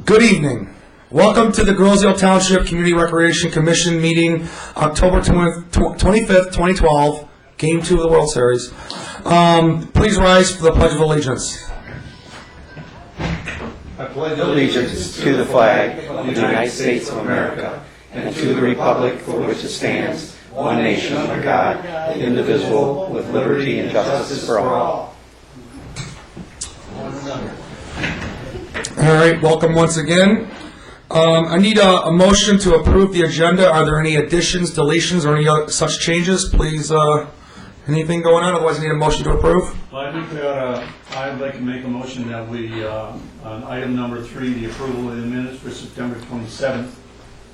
Good evening. Welcome to the Groseal Township Community Recreation Commission meeting, October 25th, 2012, Game 2 of the World Series. Please rise for the Pledge of Allegiance. I pledge allegiance to the flag of the United States of America and to the republic for which it stands, one nation under God, indivisible, with liberty and justice for all. All right, welcome once again. I need a motion to approve the agenda. Are there any additions, deletions, or any other such changes? Please, anything going on? Otherwise, I need a motion to approve. Well, I think I'd like to make a motion that we, on item number 3, the approval of the minutes for September 27th,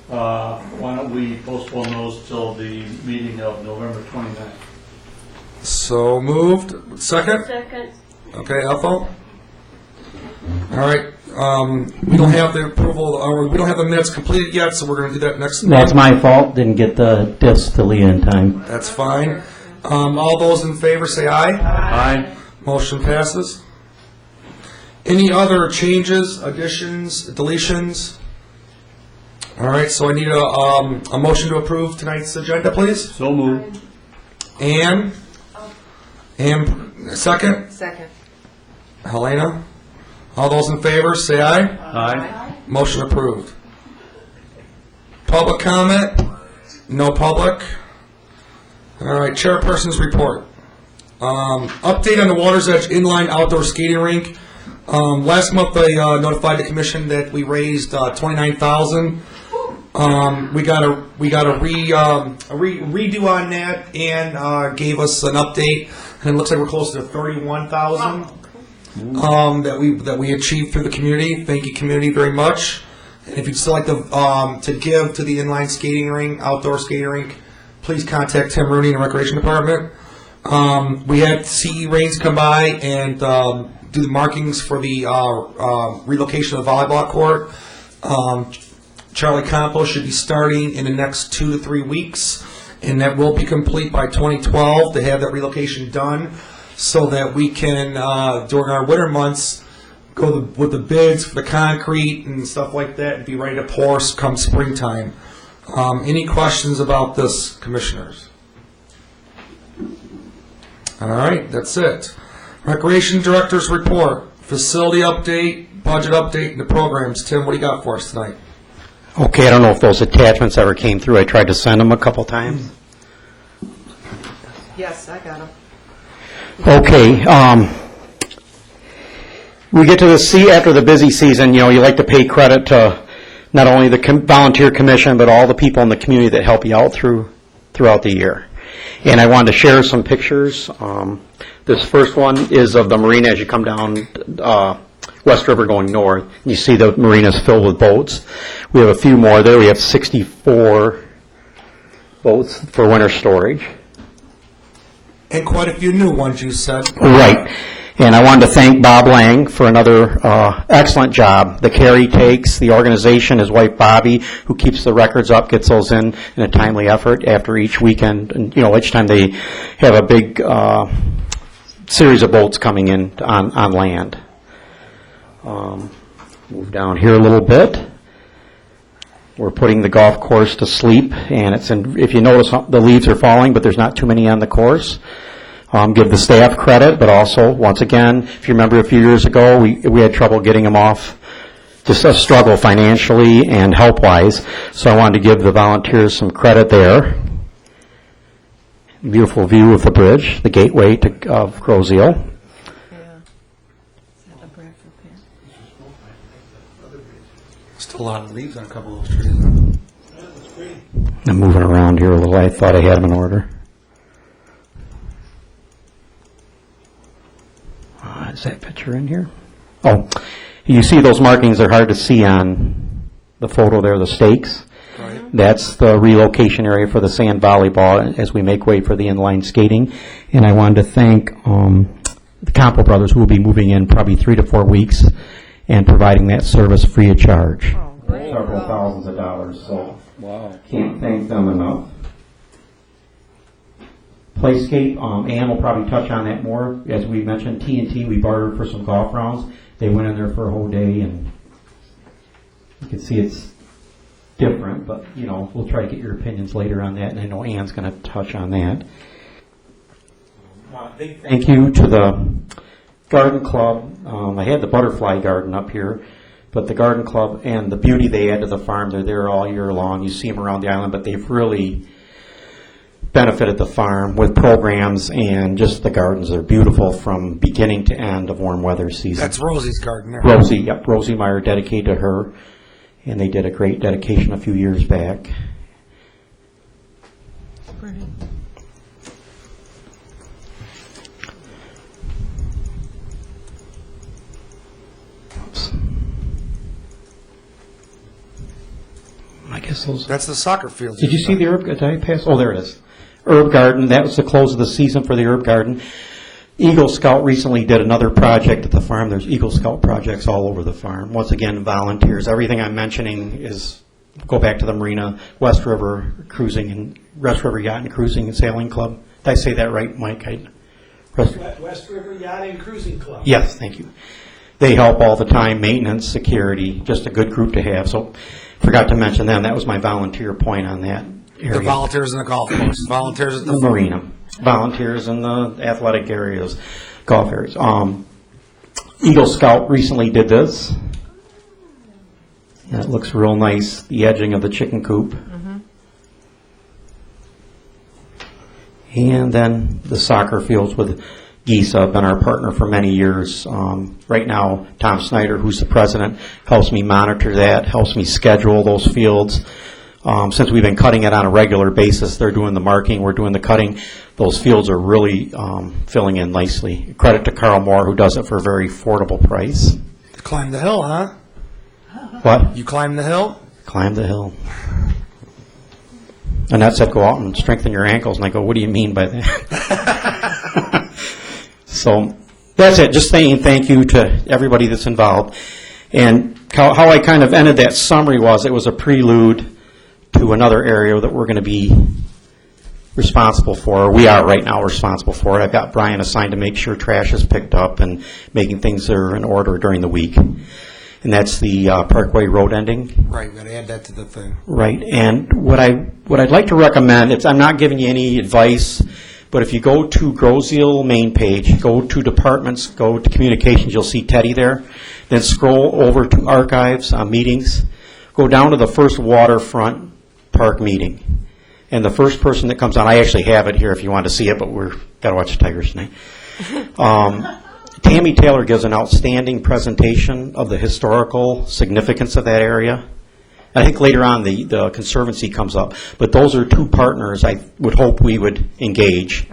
why don't we postpone those till the meeting of November 29th? So moved. Second? Second. Okay, Ethel? All right. We don't have the approval, or we don't have the minutes completed yet, so we're going to do that next. That's my fault. Didn't get the discs to Leah in time. That's fine. All those in favor say aye. Aye. Motion passes. Any other changes, additions, deletions? All right, so I need a motion to approve tonight's agenda, please. So moved. Ann? Second? Second. Helena? All those in favor say aye. Aye. Motion approved. Public comment? No public. All right, chairperson's report. Update on the Water's Edge Inline Outdoor Skating Rink. Last month I notified the commission that we raised $29,000. We got a redo on that and gave us an update, and it looks like we're close to $31,000 that we achieved through the community. Thank you, community, very much. And if you'd still like to give to the inline skating rink, outdoor skating rink, please contact Tim Rooney in the Recreation Department. We had CE Rains come by and do the markings for the relocation of the volleyball court. Charlie Campos should be starting in the next 2 to 3 weeks, and that will be complete by 2012 to have that relocation done so that we can, during our winter months, go with the bids for the concrete and stuff like that and be ready to pour come springtime. Any questions about this, commissioners? All right, that's it. Recreation Director's report, facility update, budget update, and the programs. Tim, what do you got for us tonight? Okay, I don't know if those attachments ever came through. I tried to send them a couple times. Yes, I got them. Okay, we get to the after the busy season, you like to pay credit to not only the volunteer commission, but all the people in the community that help you out throughout the year. And I wanted to share some pictures. This first one is of the marina as you come down West River going north. You see the marina's filled with boats. We have a few more there. We have 64 boats for winter storage. And quite a few new ones, you said. Right. And I wanted to thank Bob Lang for another excellent job. The care he takes, the organization, his wife Bobby, who keeps the records up, gets those in a timely effort after each weekend. And, each time they have a big series of boats coming in on land. Move down here a little bit. We're putting the golf course to sleep, and if you notice, the leaves are falling, but there's not too many on the course. Give the staff credit, but also, once again, if you remember a few years ago, we had trouble getting them off, just a struggle financially and help-wise, so I wanted to give the volunteers some credit there. Beautiful view of the bridge, the gateway of Groseal. Still a lot of leaves on a couple of those trees. I'm moving around here a little. I thought I had them in order. Is that picture in here? Oh, you see those markings are hard to see on the photo there, the stakes. Right. That's the relocation area for the sand volleyball as we make way for the inline skating. And I wanted to thank the Campo brothers, who will be moving in probably 3 to 4 weeks and providing that service free of charge. Several thousands of dollars, so can't thank them enough. Playscape, Ann will probably touch on that more. As we mentioned, TNT, we bartered for some golf rounds. They went in there for a whole day and You can see it's different, but, you know, we'll try to get your opinions later on that, and I know Ann's going to touch on that. Big thank you to the Garden Club. I had the butterfly garden up here, but the Garden Club and the beauty they add to the farm, they're there all year long. You see them around the island, but they've really benefited the farm with programs, and just the gardens are beautiful from beginning to end of warm weather season. That's Rosie's garden there. Rosie, yep, Rosie Meyer, dedicated to her, and they did a great dedication a few years back. Oops. I guess those. That's the soccer field. Did you see the herb? Did I pass? Oh, there it is. Herb garden. That was the close of the season for the herb garden. Eagle Scout recently did another project at the farm. There's Eagle Scout projects all over the farm. Once again, volunteers. Everything I'm mentioning is, go back to the marina, West River Cruising and West River Yacht and Cruising and Sailing Club. Did I say that right, Mike? West River Yacht and Cruising Club. Yes, thank you. They help all the time, maintenance, security, just a good group to have. So forgot to mention them. That was my volunteer point on that area. The volunteers in the golf course, volunteers at The the marina, volunteers in the athletic areas, golf areas. Eagle Scout recently did this. And it looks real nice, the edging of the chicken coop. And then the soccer fields with GISA have been our partner for many years. Right now, Tom Snyder, who's the president, helps me monitor that, helps me schedule those fields. Since we've been cutting it on a regular basis, they're doing the marking, we're doing the cutting. Those fields are really filling in nicely. Credit to Carl Moore, who does it for a very affordable price. Climb the hill, huh? What? You climb the hill? Climb the hill. Annette said, go out and strengthen your ankles. And I go, what do you mean by that? So that's it. Just saying thank you to everybody that's involved. And how I kind of ended that summary was it was a prelude to another area that we're going to be responsible for. We are right now responsible for it. I've got Brian assigned to make sure trash is picked up and making things are in order during the week. And that's the Parkway Road ending. Right, we got to add that to the thing. Right, and what I'd like to recommend, I'm not giving you any advice, but if you go to Groseal main page, go to departments, go to communications, you'll see Teddy there. Then scroll over to archives, meetings, go down to the first waterfront park meeting. And the first person that comes on, I actually have it here if you want to see it, but we're got to watch the Tigers tonight. Tammy Taylor gives an outstanding presentation of the historical significance of that area. I think later on the Conservancy comes up, but those are two partners I would hope we would engage.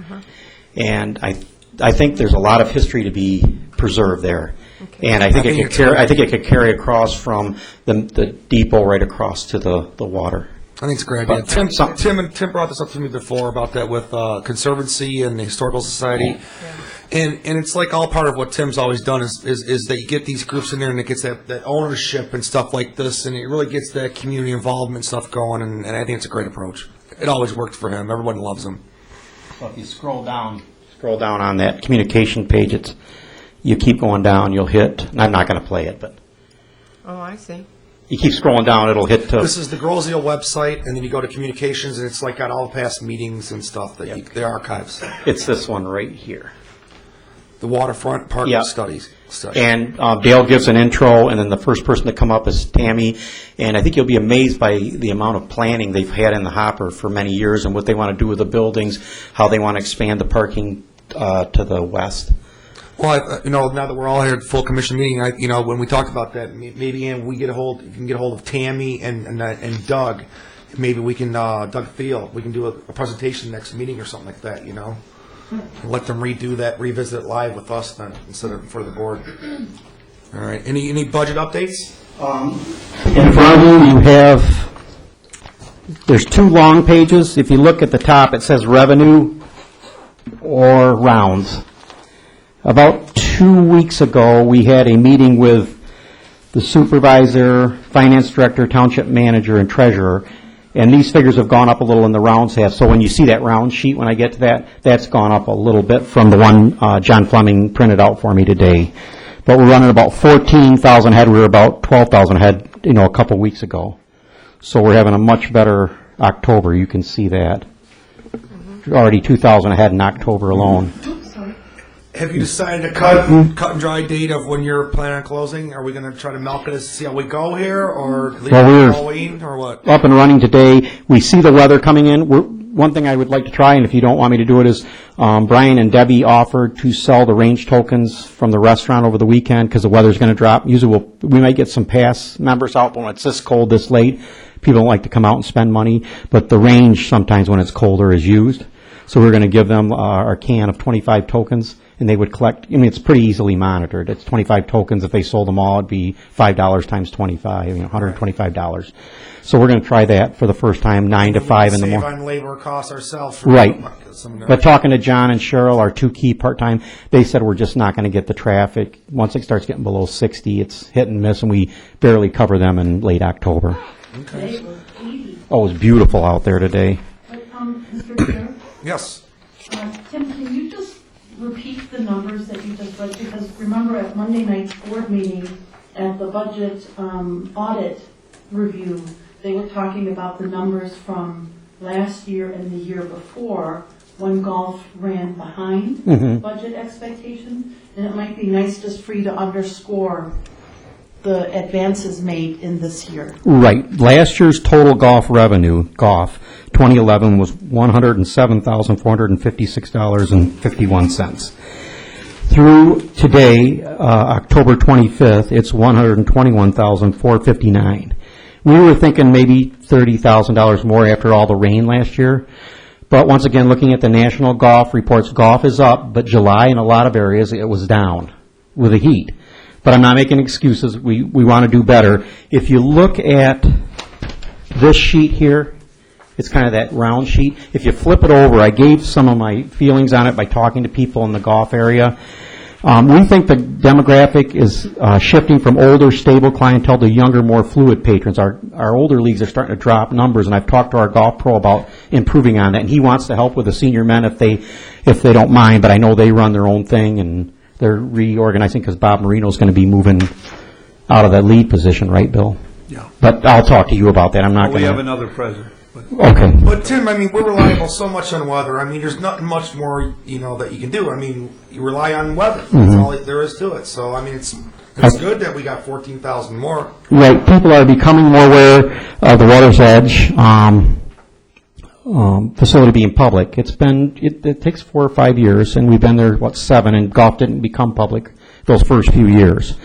And I think there's a lot of history to be preserved there. And I think it could carry across from the depot right across to the water. I think it's a great idea. Tim brought this up to me before about that with Conservancy and the Historical Society. And it's like all part of what Tim's always done is that you get these groups in there and it gets that ownership and stuff like this, and it really gets that community involvement stuff going, and I think it's a great approach. It always worked for him. Everyone loves him. So if you scroll down on that communication page, you keep going down, you'll hit, and I'm not going to play it, but Oh, I see. you keep scrolling down, it'll hit to... This is the Groseal website, and then you go to communications, and it's like got all the past meetings and stuff, the archives. It's this one right here. The Waterfront Park Yeah. Studies. And Dale gives an intro, and then the first person to come up is Tammy. And I think you'll be amazed by the amount of planning they've had in the hopper for many years and what they want to do with the buildings, how they want to expand the parking to the west. Well, now that we're all here at full commission meeting, when we talked about that, maybe you can get a hold of Tammy and Doug. Maybe we can, Doug Thiel, we can do a presentation next meeting or something like that, Let them revisit it live with us then, instead of for the board. All right. Any budget updates? In front of you have, there's two long pages. If you look at the top, it says revenue or rounds. About 2 weeks ago, we had a meeting with the supervisor, finance director, township manager, and treasurer. And these figures have gone up a little in the rounds half. So when you see that round sheet, when I get to that, that's gone up a little bit from the one John Fleming printed out for me today. But we're running about 14,000 head. We were about 12,000 head a couple weeks ago. So we're having a much better October, you can see that. Already 2,000 ahead in October alone. Have you decided to cut and dry date of when you're planning on closing? Are we going to try to milk it to see how we go here, or leave Well, it we're- for Halloween, or what? Up and running today. We see the weather coming in. One thing I would like to try, and if you don't want me to do it, is Brian and Debbie offered to sell the range tokens from the restaurant over the weekend because the weather's going to drop. Usually we might get some pass members out, but when it's this cold, this late, people don't like to come out and spend money. But the range sometimes when it's colder is used. So we're going to give them our can of 25 tokens, and they would collect. I mean, it's pretty easily monitored. It's 25 tokens. If they sold them all, it'd be $5 times 25, $125. So we're going to try that for the first time, 9 to 5 in the morning. Save on labor costs ourselves. Right. But talking to John and Cheryl, our two key part-time, they said we're just not going to get the traffic. Once it starts getting below 60, it's hit and miss, and we barely cover them in late October. Today was 80. Oh, it was beautiful out there today. But, Mr. Chair, Yes. Tim, can you just repeat the numbers that you just read? Because remember at Monday night's board meeting, at the budget audit review, they were talking about the numbers from last year and the year before, when golf ran behind budget expectation. And it might be nice just for you to underscore the advances made in this year. Right. Last year's total golf revenue, 2011, was $107,456.51. Through today, October 25th, it's $121,459. We were thinking maybe $30,000 more after all the rain last year. But once again, looking at the national golf reports, golf is up, but July in a lot of areas it was down with the heat. But I'm not making excuses. We want to do better. If you look at this sheet here, it's kind of that round sheet. If you flip it over, I gave some of my feelings on it by talking to people in the golf area. We think the demographic is shifting from older, stable clientele to younger, more fluid patrons. Our older leagues are starting to drop numbers, and I've talked to our golf pro about improving on that. And he wants to help with the senior men if they don't mind, but I know they run their own thing, and they're reorganizing because Bob Marino's going to be moving out of that lead position, right, Bill? Yeah. But I'll talk to you about that. I'm not going We have to. another president. Okay. But Tim, I mean, we're reliable so much on weather. I mean, there's not much more, that you can do. I mean, you rely on weather. That's all there is to it. So, I mean, it's good that we got 14,000 more. Right. People are becoming more aware of the Water's Edge facility being public. It takes 4 or 5 years, and we've been there, 7, and golf didn't become public those first few years.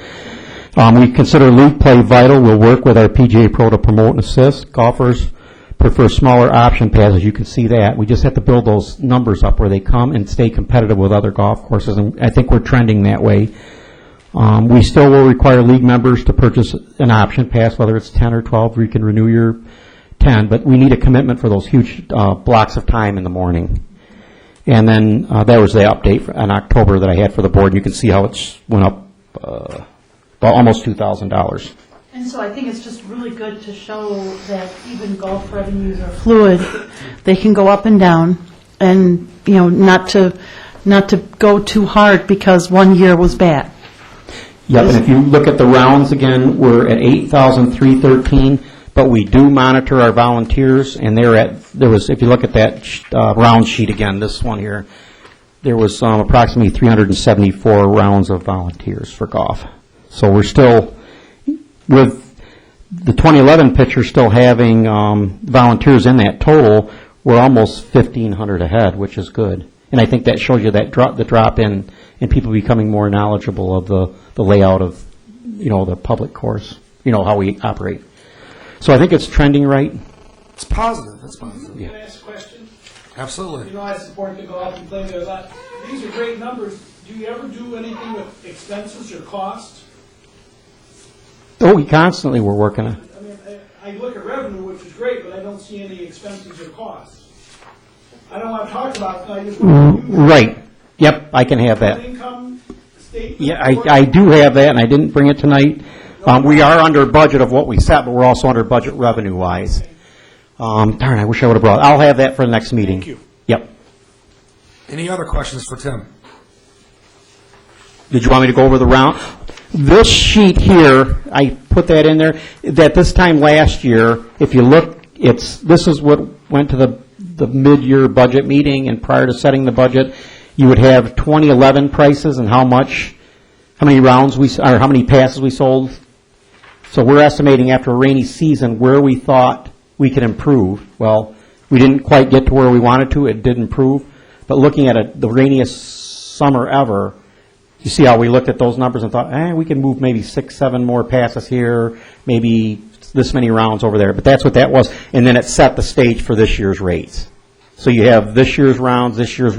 We consider league play vital. We'll work with our PGA Pro to promote and assist. Golfers prefer smaller option passes. You can see that. We just have to build those numbers up where they come and stay competitive with other golf courses, and I think we're trending that way. We still will require league members to purchase an option pass, whether it's 10 or 12, where you can renew your 10, but we need a commitment for those huge blocks of time in the morning. And then that was the update in October that I had for the board. You can see how it went up about almost $2,000. And so I think it's just really good to show that even golf revenues are fluid. They can go up and down, and, not to go too hard because one year was bad. Yep, and if you look at the rounds again, we're at 8,313, but we do monitor our volunteers, and if you look at that round sheet again, this one here, there was approximately 374 rounds of volunteers for golf. So we're still, with the 2011 picture still having volunteers in that total, we're almost 1,500 ahead, which is good. And I think that shows you that the drop in people becoming more knowledgeable of the layout of, the public course, how we operate. So I think it's trending right. It's positive. It's positive. Can I ask a question? Absolutely. I support the golf and play there a lot. These are great numbers. Do you ever do anything with expenses or costs? Oh, we constantly we're working on. I mean, I look at revenue, which is great, but I don't see any expenses or costs. I don't want to talk about it, I just want to use Right. Yep, I can have that. income statement. Yeah, I do have that, and I didn't bring it tonight. We are under budget of what we set, but we're also under budget revenue-wise. Darn, I wish I would have brought it. I'll have that for the next meeting. Thank you. Yep. Any other questions for Tim? Did you want me to go over the round? This sheet here, I put that in there, that this time last year, if you look, this is what went to the mid-year budget meeting, and prior to setting the budget, you would have 2011 prices and how many rounds or how many passes we sold. So we're estimating after a rainy season where we thought we could improve. Well, we didn't quite get to where we wanted to. It did improve. But looking at the rainiest summer ever, you see how we looked at those numbers and thought, we can move maybe 6, 7 more passes here, maybe this many rounds over there. But that's what that was. And then it set the stage for this year's rates. So you have this year's rounds, this year's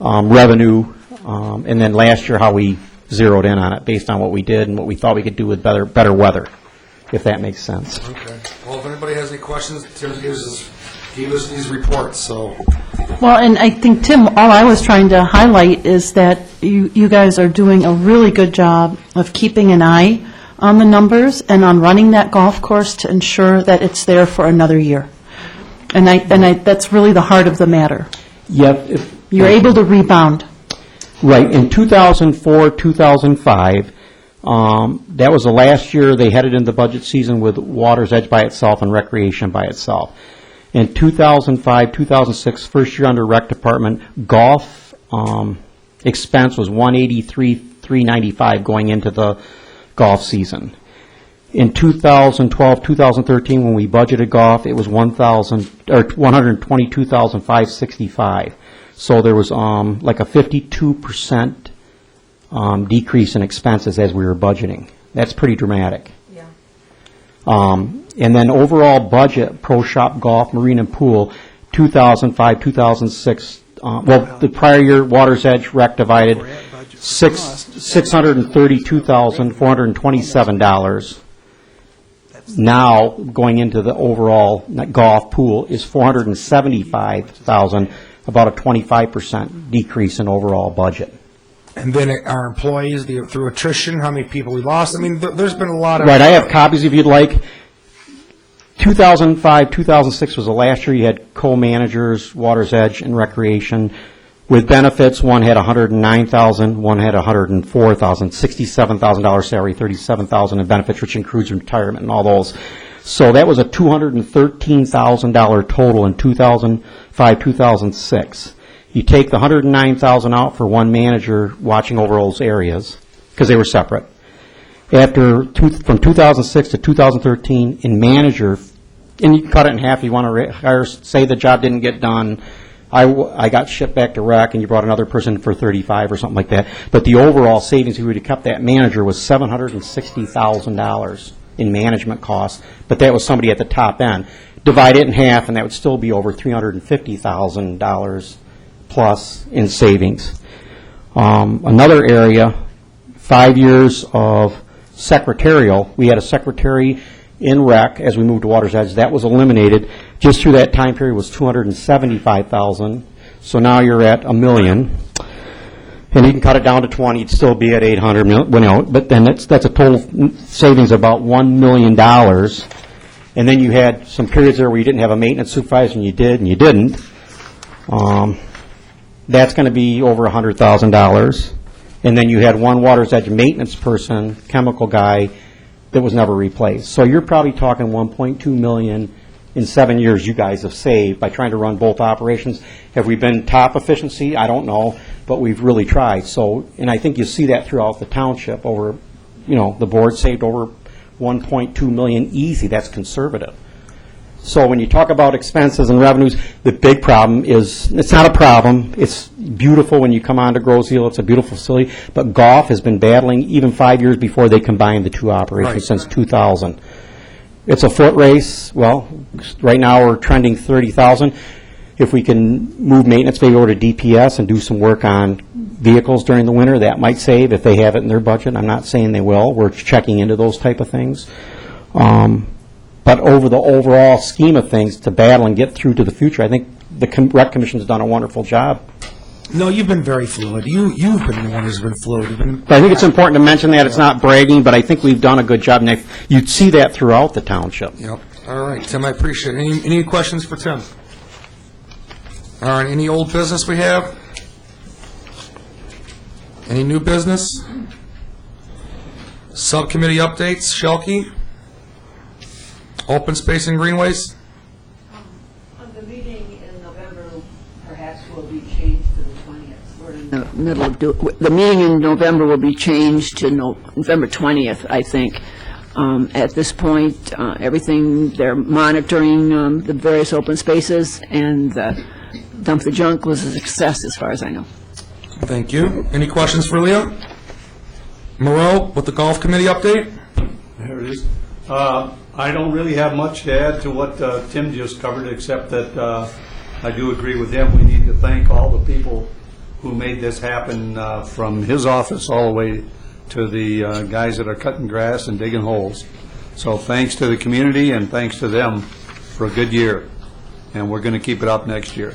revenue, and then last year how we zeroed in on it based on what we did and what we thought we could do with better weather, if that makes sense. Okay. Well, if anybody has any questions, Tim gave us these reports, so. Well, and I think, Tim, all I was trying to highlight is that you guys are doing a really good job of keeping an eye on the numbers and on running that golf course to ensure that it's there for another year. And that's really the heart of the matter. Yeah. You're able to rebound. Right. In 2004, 2005, that was the last year they headed into the budget season with Water's Edge by itself and Recreation by itself. In 2005, 2006, first year under Rec Department, golf expense was $183,395 going into the golf season. In 2012, 2013, when we budgeted golf, it was $122,565. So there was like a 52% decrease in expenses as we were budgeting. That's pretty dramatic. Yeah. And then overall budget, Pro Shop Golf, Marine and Pool, 2005, 2006, the prior year, Water's Edge Rec divided $632,427. Now, going into the overall golf pool is $475,000, about a 25% decrease in overall budget. And then our employees, through attrition, how many people we lost. I mean, there's been a lot of. Right, I have copies if you'd like. 2005, 2006 was the last year you had co-managers, Water's Edge and Recreation. With benefits, one had $109,000, one had $104,000, $67,000 salary, $37,000 in benefits, which includes retirement and all those. So that was a $213,000 total in 2005, 2006. You take the $109,000 out for one manager watching over those areas, because they were separate. From 2006 to 2013, in manager, and you can cut it in half if you want to hire, say the job didn't get done, I got shipped back to rec, and you brought another person for $35 or something like that. But the overall savings, if we would have kept that manager, was $760,000 in management costs, but that was somebody at the top end. Divide it in half, and that would still be over $350,000 plus in savings. Another area, 5 years of secretarial. We had a secretary in rec as we moved to Water's Edge. That was eliminated. Just through that time period was $275,000. So now you're at $1 million. And you can cut it down to 20, you'd still be at $800,000. But then that's a total savings of about $1 million. And then you had some periods there where you didn't have a maintenance supervisor, and you did, and you didn't. That's going to be over $100,000. And then you had one Water's Edge maintenance person, chemical guy, that was never replaced. So you're probably talking $1.2 million in 7 years you guys have saved by trying to run both operations. Have we been top efficiency? I don't know, but we've really tried. So, and I think you see that throughout the township. The board saved over $1.2 million easy. That's conservative. So when you talk about expenses and revenues, the big problem is, it's not a problem. It's beautiful when you come on to Grosse Ile. It's a beautiful facility. But golf has been battling even 5 years before they combined the two operations, since 2000. It's a foot race. Well, right now we're trending 30,000. If we can move maintenance maybe over to DPS and do some work on vehicles during the winter, that might save if they have it in their budget. I'm not saying they will. We're checking into those type of things. But over the overall scheme of things, to battle and get through to the future, I think the Rec Commission's done a wonderful job. No, you've been very fluid. You've been the one who's been fluid. But I think it's important to mention that. It's not bragging, but I think we've done a good job. And you'd see that throughout the township. Yep. All right, Tim, I appreciate it. Any questions for Tim? All right, any old business we have? Any new business? Subcommittee updates, Shelky? Open space and greenways? The meeting in November perhaps will be changed to the 20th. We're in the middle of the meeting in November will be changed to November 20th, I think. At this point, everything, they're monitoring the various open spaces, and Dump the Junk was a success as far as I know. Thank you. Any questions for Leah? Moreau, with the golf committee update? There it is. I don't really have much to add to what Tim just covered, except that I do agree with him. We need to thank all the people who made this happen, from his office all the way to the guys that are cutting grass and digging holes. So thanks to the community and thanks to them for a good year. And we're going to keep it up next year.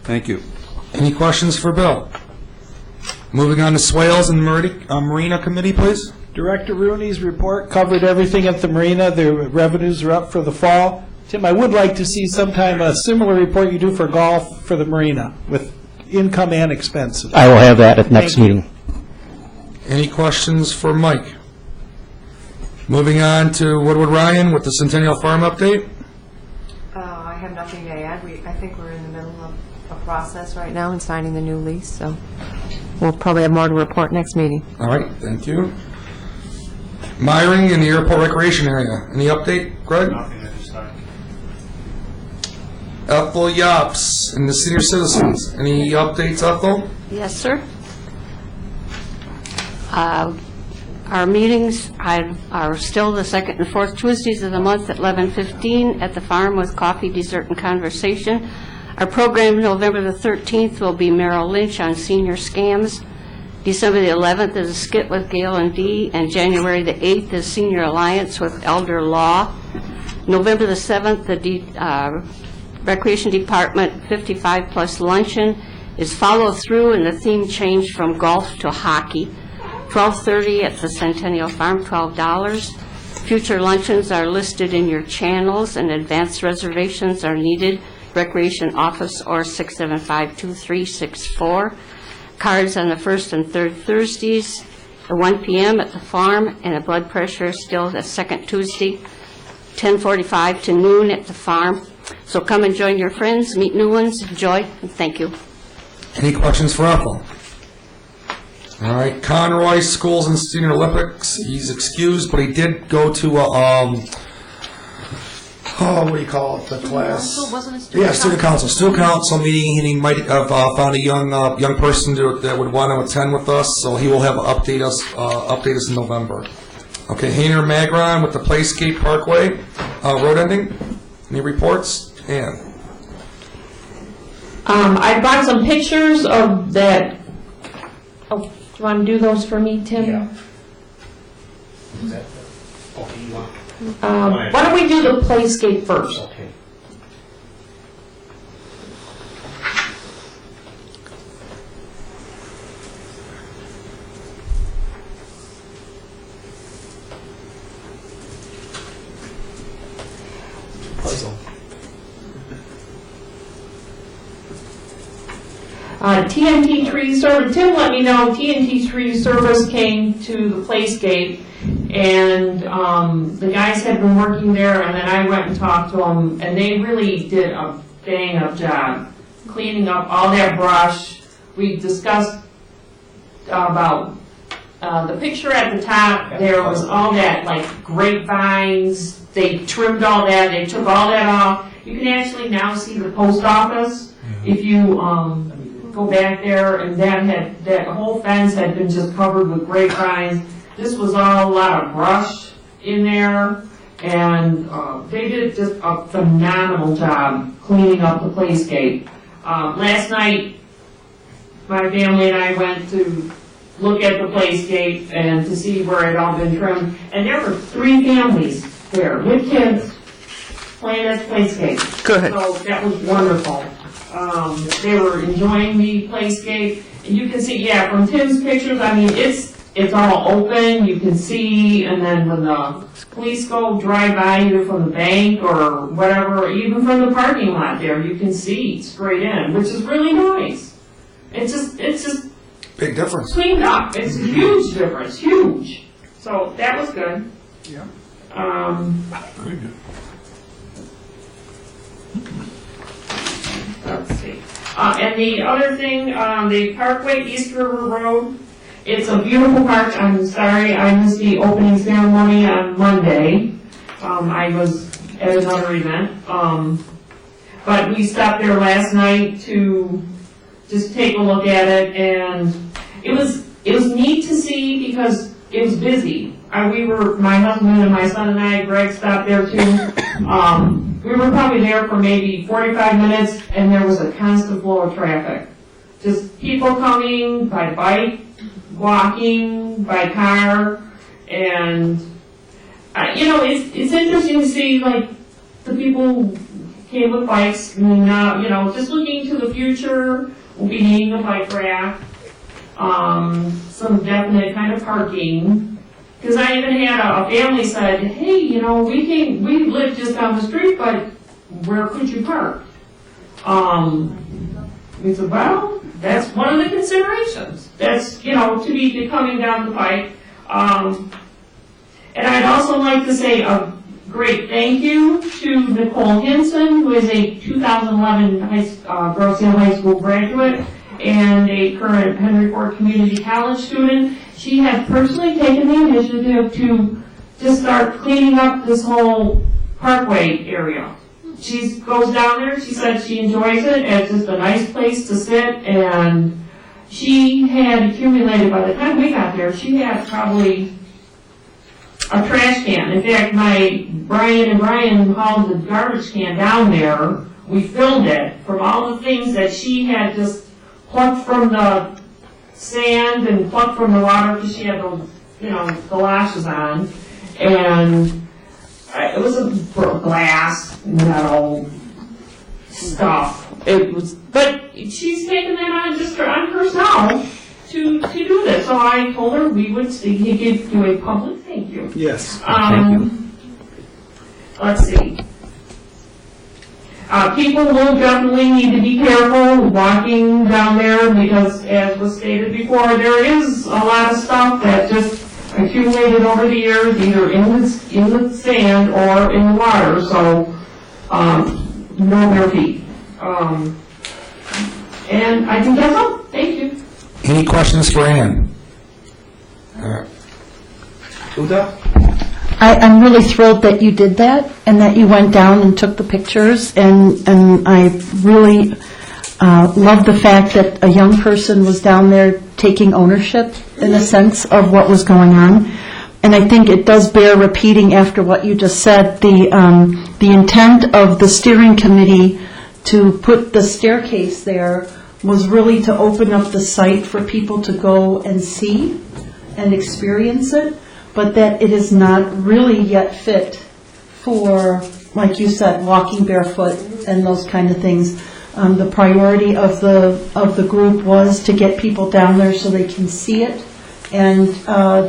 Thank you. Any questions for Bill? Moving on to swales and marina committee, please. Director Rooney's report covered everything at the marina. The revenues are up for the fall. Tim, I would like to see sometime a similar report you do for golf for the marina with income and expenses. I will have that at next Thank you. meeting. Any questions for Mike? Moving on to Woodward Ryan with the Centennial Farm update. I have nothing to add. I think we're in the middle of a process right now in signing the new lease, so we'll probably have more to report next meeting. All right, thank you. Myring in the airport recreation area. Any update, Greg? Nothing at this time. Ethel Yops and the senior citizens. Any updates, Ethel? Yes, sir. Our meetings are still the second and fourth Tuesdays of the month at 11:15 at the farm with coffee, dessert, and conversation. Our program November the 13th will be Merrill Lynch on senior scams. December the 11th is a skit with Gail and Dee, and January the 8th is Senior Alliance with Elder Law. November the 7th, the Recreation Department 55-plus luncheon is follow through, and the theme changed from golf to hockey. 12:30 at the Centennial Farm, $12. Future luncheons are listed in your channels, and advance reservations are needed. Recreation Office or 675-2364. Cards on the first and third Thursdays at 1 p.m. at the farm, and a blood pressure still the second Tuesday, 10:45 to noon at the farm. So come and join your friends, meet new ones, enjoy, and thank you. Any questions for Ethel? All right, Conroy Schools and Senior Olympics. He's excused, but he did go to what do you call it? The class. Student council. Student council meeting, and he might have found a young person that would want to attend with us. So he will have update us in November. Okay, Hayner Magron with the Playscape Parkway road ending. Any reports? Ann. I brought some pictures of that. Oh, do you want to do those for me, Tim? Yeah. Why don't we do the Playscape first? Okay. TNT Tree Service, Tim let me know TNT Tree Service came to the Playscape, and the guys had been working there, and then I went and talked to them, and they really did a bang-up job cleaning up all that brush. We discussed about the picture at the top. There was all that, like, grapevines. They trimmed all that. They took all that off. You can actually now see the post office if you go back there, and that whole fence had been just covered with grapevines. This was all a lot of brush in there, and they did just a phenomenal job cleaning up the Playscape. Last night, my family and I went to look at the Playscape and to see where it had all been trimmed, and there were 3 families there with kids playing at the Playscape. Good. So that was wonderful. They were enjoying the Playscape, and you can see, yeah, from Tim's pictures, I mean, it's all open, you can see, and then when the police go drive by, either from the bank or whatever, even from the parking lot there, you can see straight in, which is really nice. It's just Big difference. cleaned up. It's a huge difference, huge. So that was good. Yeah. Very good. Let's see. And the other thing, the Parkway East River Road, it's a beautiful park. I'm sorry I missed the opening ceremony on Monday. I was at another event. But we stopped there last night to just take a look at it, and it was neat to see because it was busy. My husband and my son and I, Greg, stopped there too. We were probably there for maybe 45 minutes, and there was a constant flow of traffic. Just people coming by bike, walking, by car, and, it's interesting to see, like, the people came with bikes, and, just looking to the future, we'll be needing a bike rack, some definite kind of parking. Because I even had a family said, hey, we live just down the street, but where could you park? We said, well, that's one of the considerations. That's, to be coming down the pike. And I'd also like to say a great thank you to Nicole Hinson, who is a 2011 Grosse Ile High School graduate and a current Henry Ford Community College student. She has personally taken the initiative to just start cleaning up this whole parkway area. She goes down there, she said she enjoys it, it's just a nice place to sit, and she had accumulated, by the time we got there, she had probably a trash can. In fact, Brian and Brian hauled the garbage can down there. We filmed it from all the things that she had just plucked from the sand and plucked from the water because she had those, galoshes on. And it was a glass, metal stuff. But she's taken that on just on herself to do this. So I told her we would he could do a public thank you. Yes. Thank you. Let's see. People will definitely need to be careful walking down there because, as was stated before, there is a lot of stuff that just accumulated over the years, either in the sand or in the water. So, know their feet. And I think that's all. Thank you. Any questions for Ann? Uda? I'm really thrilled that you did that and that you went down and took the pictures, and I really love the fact that a young person was down there taking ownership in a sense of what was going on. And I think it does bear repeating after what you just said. The intent of the steering committee to put the staircase there was really to open up the site for people to go and see and experience it, but that it is not really yet fit for, like you said, walking barefoot and those kind of things. The priority of the group was to get people down there so they can see it and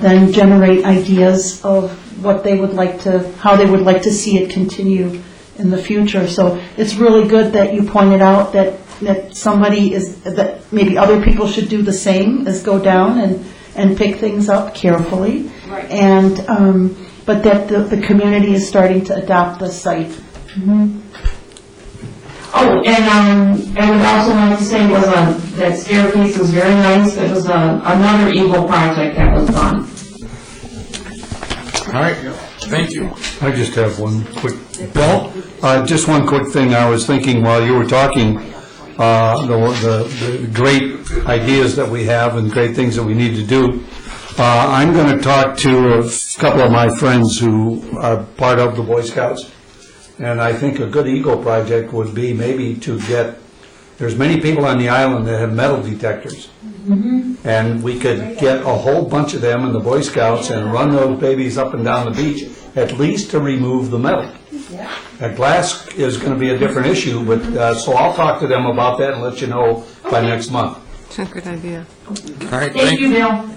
then generate ideas of what they would like to, how they would like to see it continue in the future. So it's really good that you pointed out that somebody is, that maybe other people should do the same, as go down and pick things up carefully. Right. And but that the community is starting to adopt the site. Mm-hmm. Oh, and I would also like to say that staircase was very nice. It was another Eagle project that was done. All right, thank you. I just have one quick, Bill? just one quick thing. I was thinking while you were talking, the great ideas that we have and great things that we need to do. I'm going to talk to a couple of my friends who are part of the Boy Scouts. And I think a good Eagle project would be maybe to get, there's many people on the island that have metal detectors. Mm-hmm. And we could get a whole bunch of them in the Boy Scouts and run those babies up and down the beach, at least to remove the metal. Yeah. Glass is going to be a different issue, but so I'll talk to them about that and let you know by next month. It's a good idea. All right, Thank you, Bill. All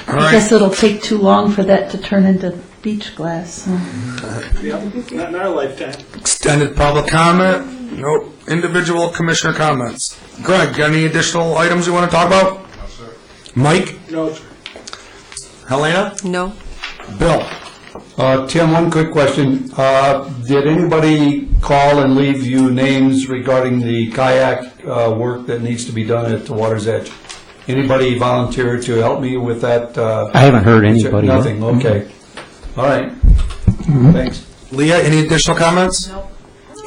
I right. guess it'll take too long for that to turn into beach glass. Yep, not in our lifetime. Extended public comment? Nope. Individual commissioner comments. Greg, got any additional items you want to talk about? No, sir. Mike? No, sir. Helena? No. Bill? Tim, one quick question. Did anybody call and leave you names regarding the kayak work that needs to be done at the water's edge? Anybody volunteer to help me with that? I haven't heard anybody yet. Nothing, okay. All right. Thanks. Leah, any additional comments? No.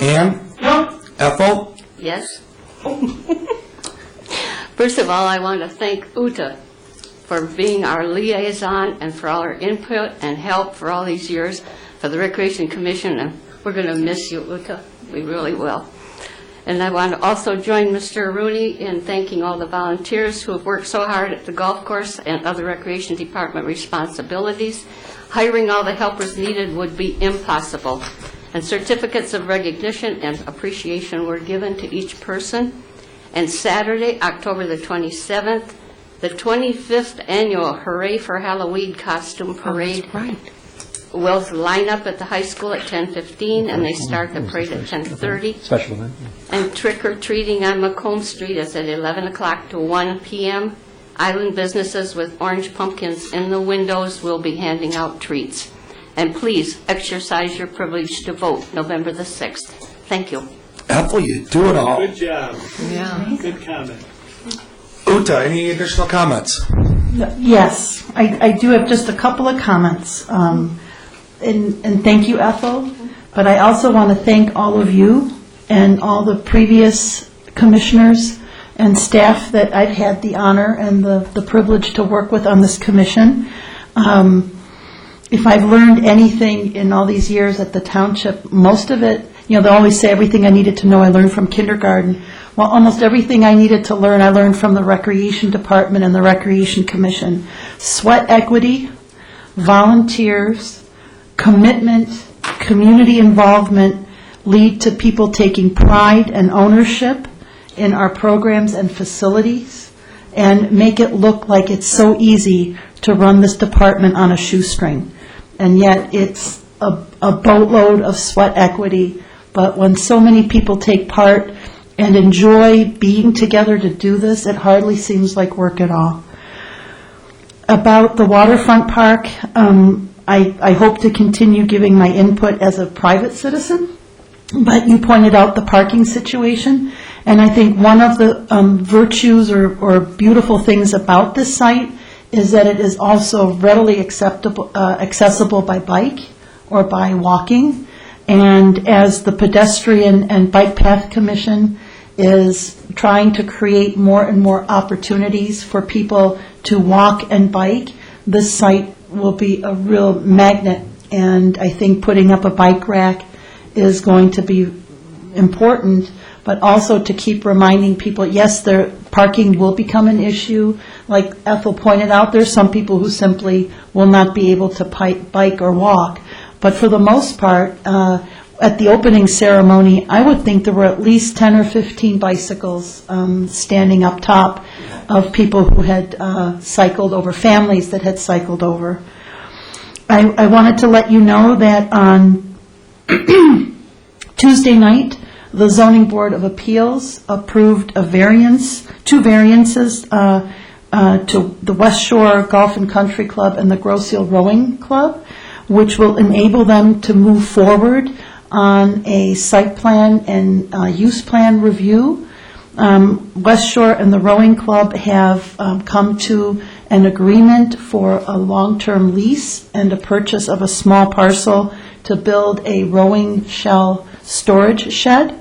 Ann? No. Ethel? Yes. First of all, I want to thank Uta for being our liaison and for all her input and help for all these years for the Recreation Commission, and we're going to miss you, Uta. We really will. And I want to also join Mr. Rooney in thanking all the volunteers who have worked so hard at the golf course and other Recreation Department responsibilities. Hiring all the helpers needed would be impossible, and certificates of recognition and appreciation were given to each person. And Saturday, October the 27th, the 25th annual Hooray for Halloween costume parade will line up at the high school at 10:15, and they start the parade at 10:30. Special event. And trick-or-treating on Macomb Street is at 11 o'clock to 1 p.m. Island businesses with orange pumpkins in the windows will be handing out treats. And please exercise your privilege to vote November the 6th. Thank you. Ethel, you do it all. Good job. Yeah. Good comment. Uta, any additional comments? Yes, I do have just a couple of comments. And thank you, Ethel. But I also want to thank all of you and all the previous commissioners and staff that I've had the honor and the privilege to work with on this commission. If I've learned anything in all these years at the township, most of it, they always say everything I needed to know I learned from kindergarten. Well, almost everything I needed to learn, I learned from the Recreation Department and the Recreation Commission. Sweat equity, volunteers, commitment, community involvement lead to people taking pride and ownership in our programs and facilities, and make it look like it's so easy to run this department on a shoestring. And yet it's a boatload of sweat equity. But when so many people take part and enjoy being together to do this, it hardly seems like work at all. About the waterfront park, I hope to continue giving my input as a private citizen, but you pointed out the parking situation, and I think one of the virtues or beautiful things about this site is that it is also readily accessible by bike or by walking. And as the Pedestrian and Bike Path Commission is trying to create more and more opportunities for people to walk and bike, this site will be a real magnet. And I think putting up a bike rack is going to be important, but also to keep reminding people, yes, their parking will become an issue. Like Ethel pointed out, there's some people who simply will not be able to bike or walk. But for the most part, at the opening ceremony, I would think there were at least 10 or 15 bicycles standing up top of people who had cycled over, families that had cycled over. I wanted to let you know that on Tuesday night, the Zoning Board of Appeals approved two variances to the West Shore Golf and Country Club and the Grosse Ile Rowing Club, which will enable them to move forward on a site plan and use plan review. West Shore and the Rowing Club have come to an agreement for a long-term lease and a purchase of a small parcel to build a rowing shell storage shed.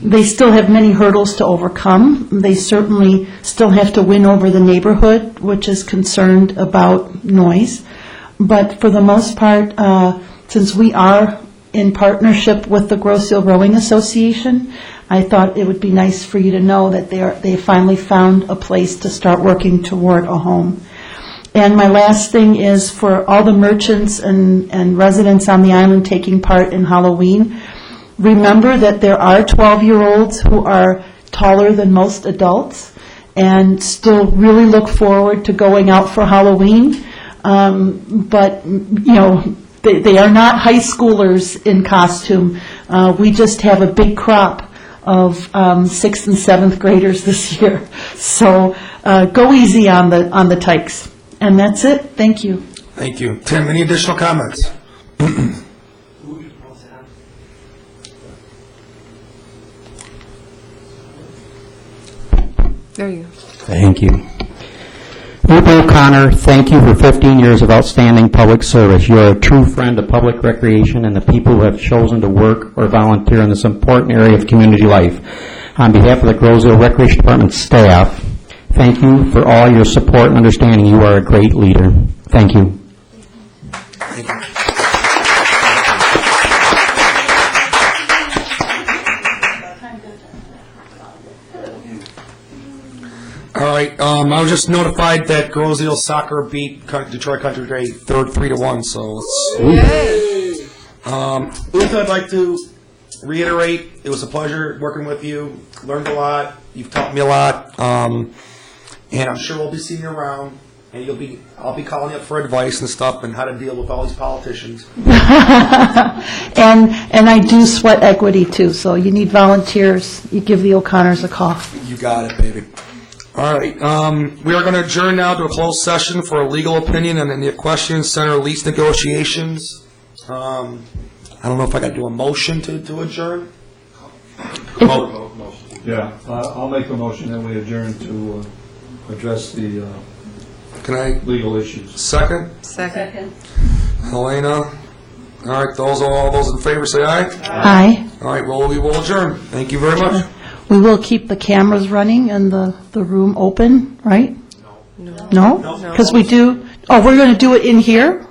They still have many hurdles to overcome. They certainly still have to win over the neighborhood, which is concerned about noise. But for the most part, since we are in partnership with the Grosse Ile Rowing Association, I thought it would be nice for you to know that they finally found a place to start working toward a home. And my last thing is for all the merchants and residents on the island taking part in Halloween, remember that there are 12-year-olds who are taller than most adults and still really look forward to going out for Halloween. But, they are not high schoolers in costume. We just have a big crop of 6th and 7th graders this year. So go easy on the tykes. And that's it. Thank you. Thank you. Tim, any additional comments? There you go. Thank you. Rupert O'Connor, thank you for 15 years of outstanding public service. You are a true friend of public recreation and the people who have chosen to work or volunteer in this important area of community life. On behalf of the Groesville Recreation Department staff, thank you for all your support and understanding. You are a great leader. Thank you. All right, I was just notified that Groesville Soccer beat Detroit Country Day 3-1, so it's... Luther, I'd like to reiterate, it was a pleasure working with you, learned a lot, you've taught me a lot, and I'm sure we'll be seeing you around, and I'll be calling you up for advice and stuff and how to deal with all these politicians. And I do sweat equity too, so you need volunteers, you give the O'Connors a call. You got it, baby. All right, we are going to adjourn now to a closed session for a legal opinion and any questions, center lease negotiations. I don't know if I got to do a motion to adjourn. Yeah, I'll make a motion that we adjourn to address the Can I? legal issues. Second? Second. Helena? All right, all those in favor say aye. Aye. All right, well, we will adjourn. Thank you very much. We will keep the cameras running and the room open, right? No? Because we do, we're going to do it in here?